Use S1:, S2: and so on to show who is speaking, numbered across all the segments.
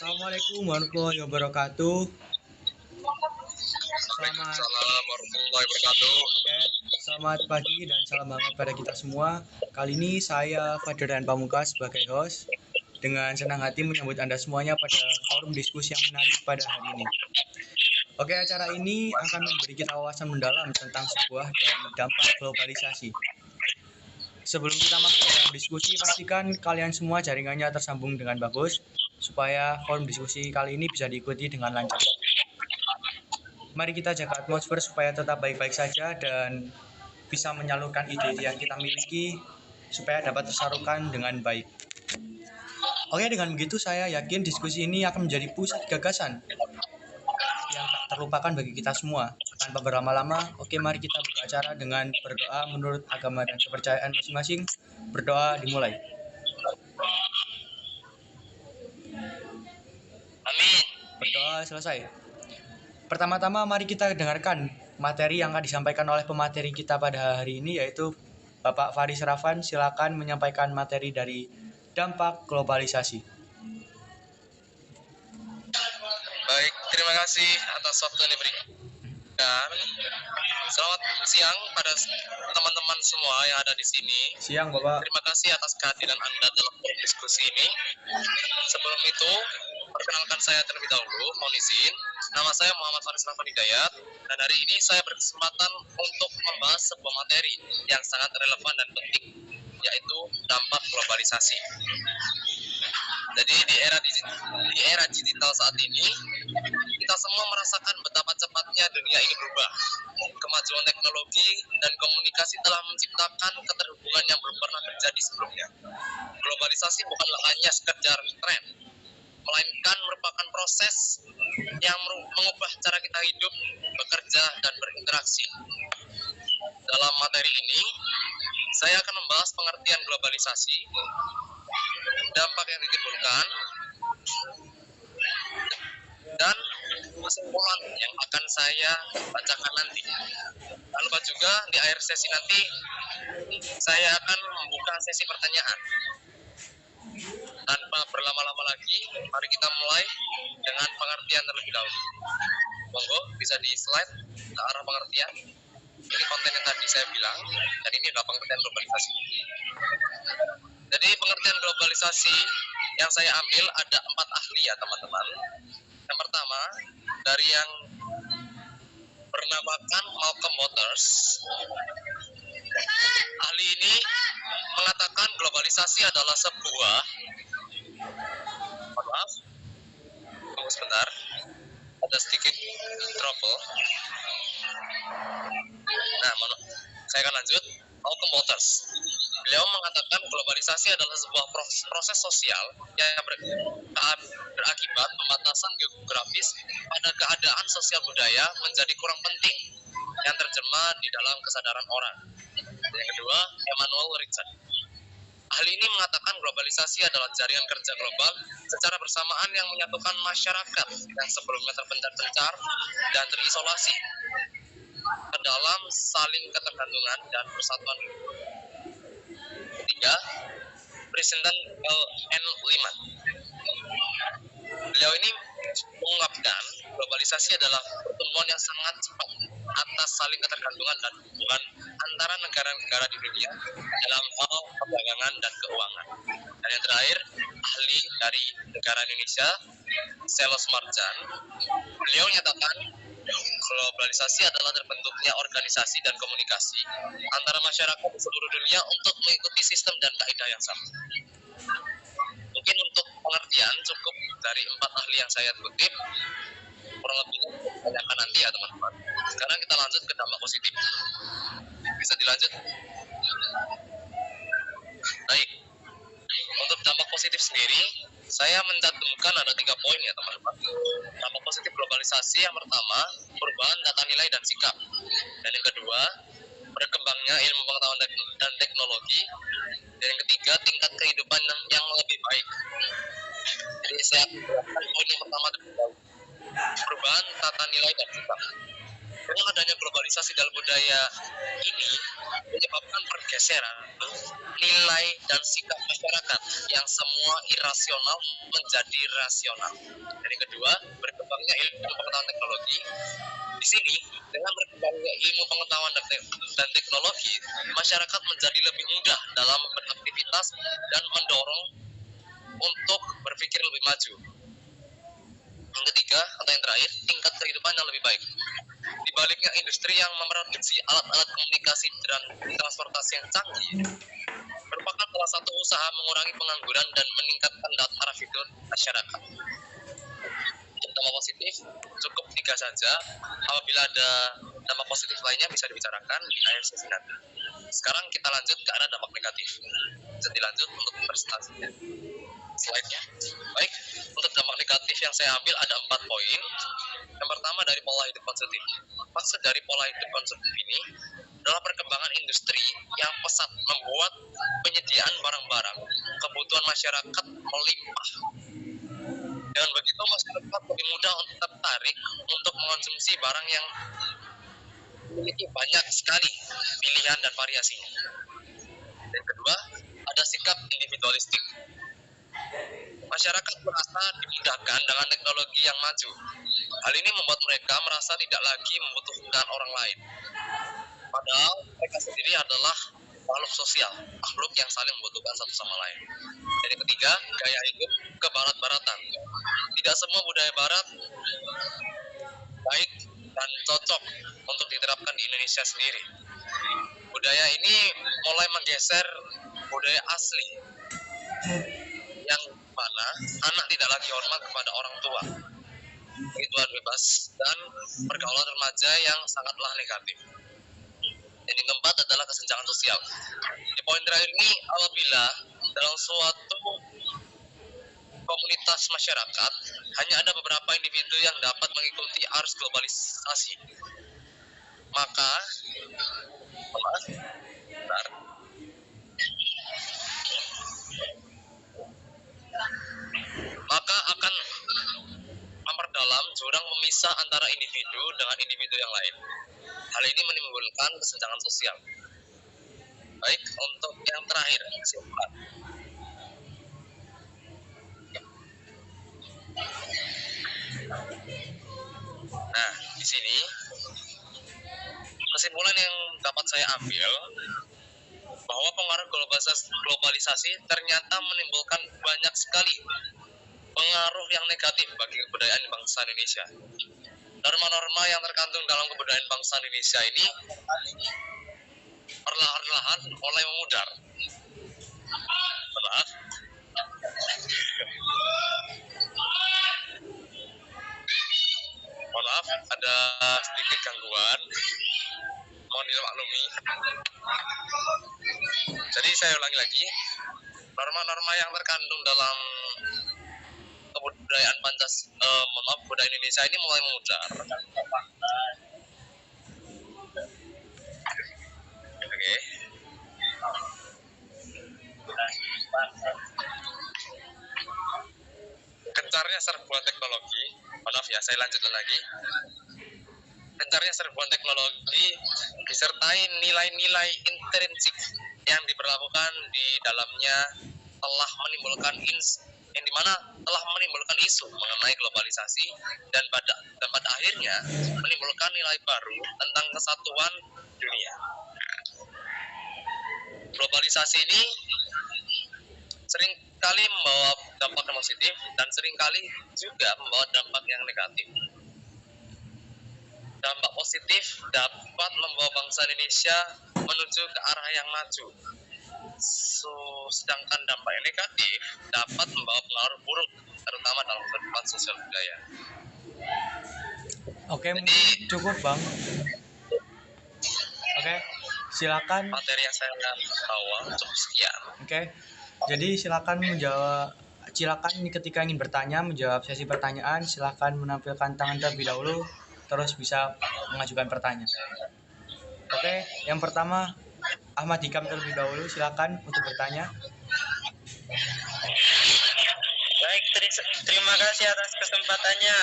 S1: Assalamualaikum warahmatullahi wabarakatuh. Selamat,
S2: Waalaikumsalam warahmatullahi wabarakatuh.
S1: selamat pagi dan salam hangat pada kita semua. Kali ini saya Fadran Pamungkas sebagai host dengan senang hati menyambut Anda semuanya pada forum diskusi yang menarik pada hari ini. Oke, acara ini akan memberi kita wawasan mendalam tentang sebuah dari dampak globalisasi. Sebelum kita masuk ke dalam diskusi, pastikan kalian semua jaringannya tersambung dengan bagus supaya forum diskusi kali ini bisa diikuti dengan lancar. Mari kita jaga atmosfer supaya tetap baik-baik saja dan bisa menyalurkan ide yang kita miliki supaya dapat tersalurkan dengan baik. Oke, dengan begitu saya yakin diskusi ini akan menjadi pusat gagasan yang tak terlupakan bagi kita semua. Tanpa berlama-lama, oke mari kita buka acara dengan berdoa menurut agama dan kepercayaan masing-masing. Berdoa dimulai.
S2: Amin.
S1: Berdoa selesai. Pertama-tama mari kita dengarkan materi yang akan disampaikan oleh pemateri kita pada hari ini, yaitu Bapak Faris Rafan. Silakan menyampaikan materi dari dampak globalisasi.
S2: Baik, terima kasih atas waktu yang diberikan. Dan selamat siang pada teman-teman semua yang ada di sini.
S1: Siang, Bapak.
S2: Terima kasih atas kehadiran Anda dalam diskusi ini. Sebelum itu, perkenalkan saya terlebih dahulu, mohon izin. Nama saya Muhammad Faris Rafan Hidayat, dan hari ini saya berkesempatan untuk membahas sebuah materi yang sangat relevan dan penting, yaitu dampak globalisasi. Jadi di era digital saat ini, kita semua merasakan betapa cepatnya dunia ini berubah. Kemajuan teknologi dan komunikasi telah menciptakan keterhubungan yang belum pernah terjadi sebelumnya. Globalisasi bukanlah hanya sekedar tren, melainkan merupakan proses yang mengubah cara kita hidup, bekerja, dan berinteraksi. Dalam materi ini, saya akan membahas pengertian globalisasi, dampak yang ditimbulkan, dan kesimpulan yang akan saya bacakan nanti. Tak lupa juga di akhir sesi nanti saya akan membuka sesi pertanyaan. Tanpa berlama-lama lagi, mari kita mulai dengan pengertian terlebih dahulu. Monggo bisa di slide ke arah pengertian. Ini konten yang tadi saya bilang, dan ini adalah pengertian globalisasi. Jadi pengertian globalisasi yang saya ambil ada 4 ahli ya teman-teman. Yang pertama dari yang bernamakan Malcolm Waters. Ahli ini mengatakan globalisasi adalah sebuah, maaf, tunggu sebentar, ada sedikit trouble. Nah, saya akan lanjut. Malcolm Waters. Beliau mengatakan globalisasi adalah sebuah proses sosial yang berakibat pembatasan geografis pada keadaan sosial budaya menjadi kurang penting yang terjemah di dalam kesadaran orang. Yang kedua, Emmanuel Richard. Ahli ini mengatakan globalisasi adalah jaringan kerja global secara bersamaan yang menyatukan masyarakat yang sebelumnya terpencar-pencar dan terisolasi ke dalam saling ketergantungan dan persatuan. Ketiga, Presiden L.N. Liman. Beliau ini mengungkapkan globalisasi adalah pertumbuhan yang sangat cepat atas saling ketergantungan dan hubungan antara negara-negara di dunia dalam hal perdagangan dan keuangan. Dan yang terakhir, ahli dari negara Indonesia, Selos Marjan, beliau menyatakan globalisasi adalah terbentuknya organisasi dan komunikasi antara masyarakat di seluruh dunia untuk mengikuti sistem dan kaidah yang sama. Mungkin untuk pengertian cukup dari 4 ahli yang saya kutip, kurang lebihnya tanyakan nanti ya teman-teman. Sekarang kita lanjut ke dampak positif. Bisa dilanjut? Baik. Untuk dampak positif sendiri, saya mencantumkan ada 3 poin ya teman-teman. Dampak positif globalisasi yang pertama, perubahan tata nilai dan sikap. Dan yang kedua, berkembangnya ilmu pengetahuan dan teknologi. Dan yang ketiga, tingkat kehidupan yang lebih baik. Jadi saya akan poin yang pertama, perubahan tata nilai dan sikap. Dengan adanya globalisasi dalam budaya ini menyebabkan pergeseran nilai dan sikap masyarakat yang semua irasional menjadi rasional. Dan yang kedua, berkembangnya ilmu pengetahuan teknologi. Di sini, dengan berkembangnya ilmu pengetahuan dan teknologi, masyarakat menjadi lebih mudah dalam beraktivitas dan mendorong untuk berpikir lebih maju. Yang ketiga, atau yang terakhir, tingkat kehidupan yang lebih baik. Di baliknya industri yang memproduksi alat-alat komunikasi dan transportasi yang canggih merupakan salah satu usaha mengurangi pengangguran dan meningkatkan taraf hidup masyarakat. Untuk dampak positif, cukup 3 saja. Apabila ada dampak positif lainnya bisa dibicarakan di akhir sesi nanti. Sekarang kita lanjut ke arah dampak negatif. Bisa dilanjut untuk presentasinya. Slide-nya. Baik, untuk dampak negatif yang saya ambil ada 4 poin. Yang pertama dari pola hidup konsumtif. Maksud dari pola hidup konsumtif ini adalah perkembangan industri yang pesat membuat penyediaan barang-barang kebutuhan masyarakat melimpah. Dengan begitu masyarakat lebih mudah untuk tertarik untuk mengonsumsi barang yang memiliki banyak sekali pilihan dan variasinya. Dan kedua, ada sikap individualistik. Masyarakat merasa dimudahkan dengan teknologi yang maju. Hal ini membuat mereka merasa tidak lagi membutuhkan orang lain. Padahal mereka sendiri adalah makhluk sosial, makhluk yang saling membutuhkan satu sama lain. Dan yang ketiga, gaya hidup kebarat-baratan. Tidak semua budaya barat baik dan cocok untuk diterapkan di Indonesia sendiri. Budaya ini mulai menggeser budaya asli, yang mana anak tidak lagi hormat kepada orang tua, pengetahuan bebas, dan pergaulan remaja yang sangatlah negatif. Dan yang keempat adalah kesenjangan sosial. Di poin terakhir ini, apabila dalam suatu komunitas masyarakat hanya ada beberapa individu yang dapat mengikuti arus globalisasi, maka akan memperdalam jurang memisah antara individu dengan individu yang lain. Hal ini menimbulkan kesenjangan sosial. Baik, untuk yang terakhir, kesimpulan. Nah, di sini kesimpulan yang dapat saya ambil bahwa pengaruh globalisasi ternyata menimbulkan banyak sekali pengaruh yang negatif bagi kebudayaan bangsa Indonesia. Norma-norma yang terkandung dalam kebudayaan bangsa Indonesia ini perlahan-lahan mulai memudar. Maaf. Mohon maaf, ada sedikit gangguan. Mohon dimaklumi. Jadi saya ulangi lagi, norma-norma yang terkandung dalam kebudayaan budaya Indonesia ini mulai memudar. Oke. Gencarnya serbuan teknologi, maaf ya, saya lanjutkan lagi. Gencarnya serbuan teknologi disertai nilai-nilai intrinsik yang diberlakukan di dalamnya telah menimbulkan isu mengenai globalisasi dan pada akhirnya menimbulkan nilai baru tentang kesatuan dunia. Globalisasi ini seringkali membawa dampak yang positif dan seringkali juga membawa dampak yang negatif. Dampak positif dapat membawa bangsa Indonesia menuju ke arah yang maju. Sedangkan dampak yang negatif dapat membawa pengaruh buruk, terutama dalam kehidupan sosial budaya.
S1: Oke, cukup Bang. Oke, silakan.
S2: Materi yang saya bawa cukup sekian.
S1: Oke, jadi silakan ketika ingin bertanya, menjawab sesi pertanyaan, silakan menampilkan tangan terlebih dahulu, terus bisa mengajukan pertanyaan. Oke, yang pertama Ahmad Hikam terlebih dahulu, silakan untuk bertanya.
S3: Baik, terima kasih atas kesempatannya,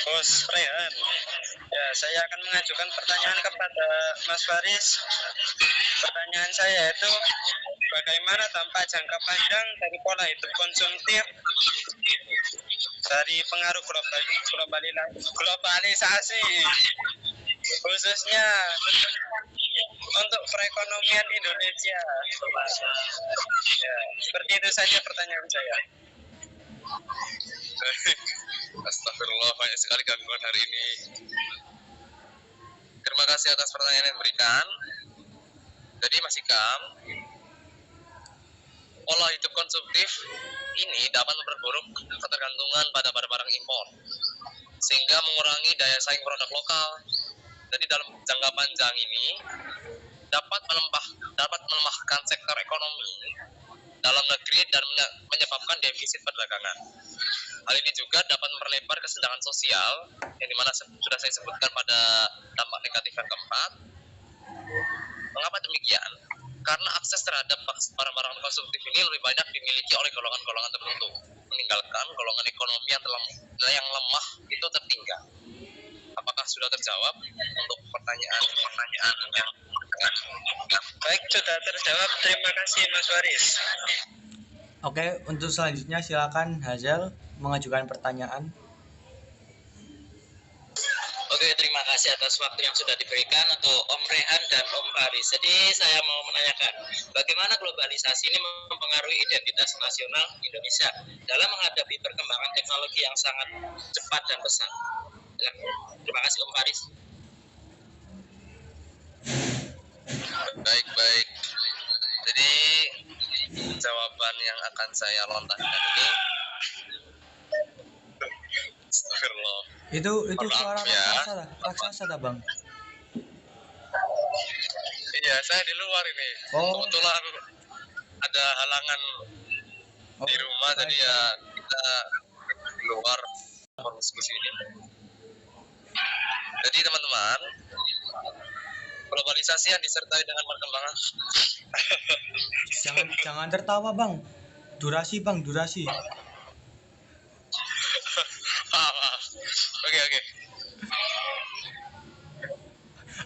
S3: Bos Rehan. Ya, saya akan mengajukan pertanyaan kepada Mas Faris. Pertanyaan saya itu, bagaimana dampak jangka panjang dari pola hidup konsumtif dari pengaruh globalisasi, khususnya untuk perekonomian Indonesia? Ya, seperti itu saja pertanyaan saya.
S2: Astagfirullah, banyak sekali gangguan hari ini. Terima kasih atas pertanyaan yang diberikan. Jadi Mas Ikam, pola hidup konsumtif ini dapat memperburuk ketergantungan pada barang impor, sehingga mengurangi daya saing produk lokal. Jadi dalam jangka panjang ini dapat melemahkan sektor ekonomi dalam negeri dan menyebabkan defisit perdagangan. Hal ini juga dapat memperlebar kesenjangan sosial, yang dimana sudah saya sebutkan pada dampak negatif yang keempat. Mengapa demikian? Karena akses terhadap barang-barang konsumtif ini lebih banyak dimiliki oleh golongan-golongan tertentu, meninggalkan golongan ekonomi yang lemah itu tertinggal. Apakah sudah terjawab untuk pertanyaan yang
S3: Baik, sudah terjawab. Terima kasih Mas Faris.
S1: Oke, untuk selanjutnya silakan Hazel mengajukan pertanyaan.
S4: Oke, terima kasih atas waktu yang sudah diberikan untuk Om Rehan dan Om Faris. Jadi saya mau menanyakan, bagaimana globalisasi ini mempengaruhi identitas nasional Indonesia dalam menghadapi perkembangan teknologi yang sangat cepat dan pesat? Ya, terima kasih Om Faris.
S2: Baik. Jadi jawaban yang akan saya lontarkan ini, astagfirullah.
S1: Itu suara
S2: ya.
S1: raksasa dah, Bang.
S2: Iya, saya di luar ini.
S1: Oh.
S2: Kebetulan ada halangan di rumah, jadi ya kita di luar diskusi ini. Jadi teman-teman, globalisasi yang disertai dengan perkembangan.
S1: Jangan tertawa, Bang. Durasi, Bang, durasi.
S2: Oke.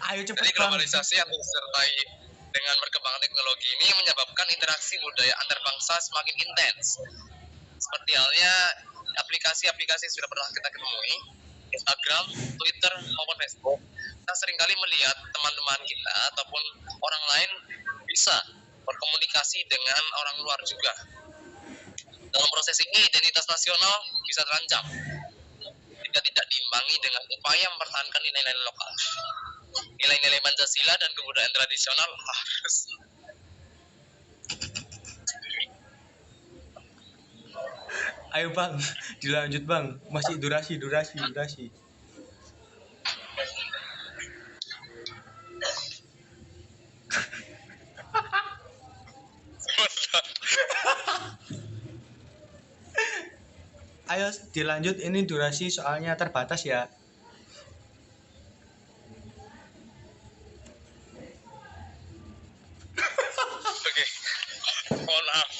S1: Ayo cepat.
S2: Jadi globalisasi yang disertai dengan perkembangan teknologi ini menyebabkan interaksi budaya antar bangsa semakin intens. Seperti halnya aplikasi-aplikasi yang sudah pernah kita temui, Instagram, Twitter, maupun Facebook. Kita seringkali melihat teman-teman kita ataupun orang lain bisa berkomunikasi dengan orang luar juga. Dalam proses ini, identitas nasional bisa terancam jika tidak diimbangi dengan upaya mempertahankan nilai-nilai lokal. Nilai-nilai Pancasila dan kebudayaan tradisional harus.
S1: Ayo, Bang, dilanjut, Bang. Masih durasi. Ayo dilanjut, ini durasi soalnya terbatas ya.
S2: Oke. Mohon maaf.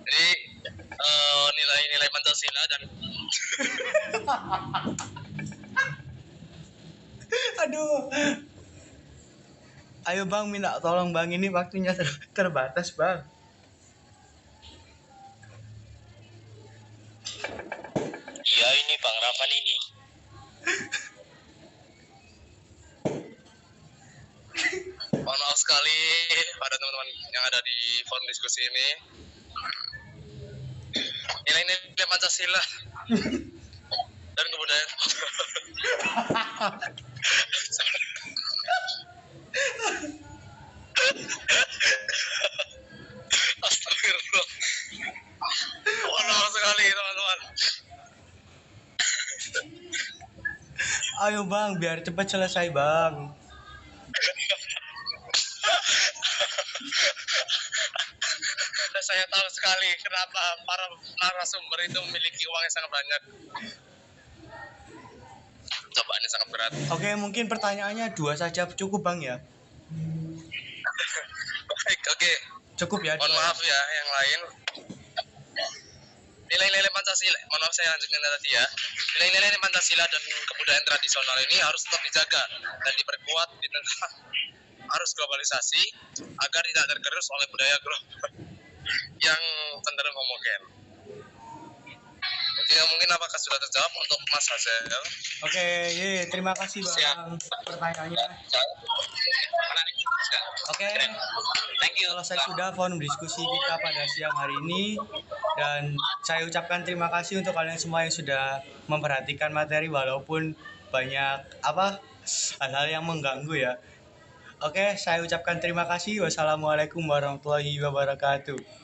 S2: Jadi nilai-nilai Pancasila dan
S1: Aduh. Ayo, Bang, minta tolong, Bang, ini waktunya terbatas, Bang.
S4: Iya, ini Bang Rapan ini.
S2: mohon maaf sekali pada teman-teman yang ada di forum diskusi ini. Nilai-nilai Pancasila dan kebudayaan. Astagfirullah. Mohon maaf sekali teman-teman.
S1: Ayo, Bang, biar cepat selesai, Bang.
S2: Saya tahu sekali kenapa para narasumber itu memiliki uang yang sangat banyak. Cobaannya sangat berat.
S1: Oke, mungkin pertanyaannya 2 saja cukup, Bang, ya.
S2: Baik, oke.
S1: Cukup ya.
S2: Mohon maaf ya yang lain. nilai-nilai Pancasila, mohon maaf saya lanjutkan tadi ya. Nilai-nilai Pancasila dan kebudayaan tradisional ini harus tetap dijaga dan diperkuat di tengah arus globalisasi agar tidak tergerus oleh budaya global yang cenderung homogen. Oke, mungkin apakah sudah terjawab untuk Mas Hazel?
S1: Oke, terima kasih Bang pertanyaannya. Oke,
S4: Thank you.
S1: selesai sudah forum diskusi kita pada siang hari ini, dan saya ucapkan terima kasih untuk kalian semua yang sudah memperhatikan materi walaupun banyak hal-hal yang mengganggu ya. Oke, saya ucapkan terima kasih. Wassalamualaikum warahmatullahi wabarakatuh.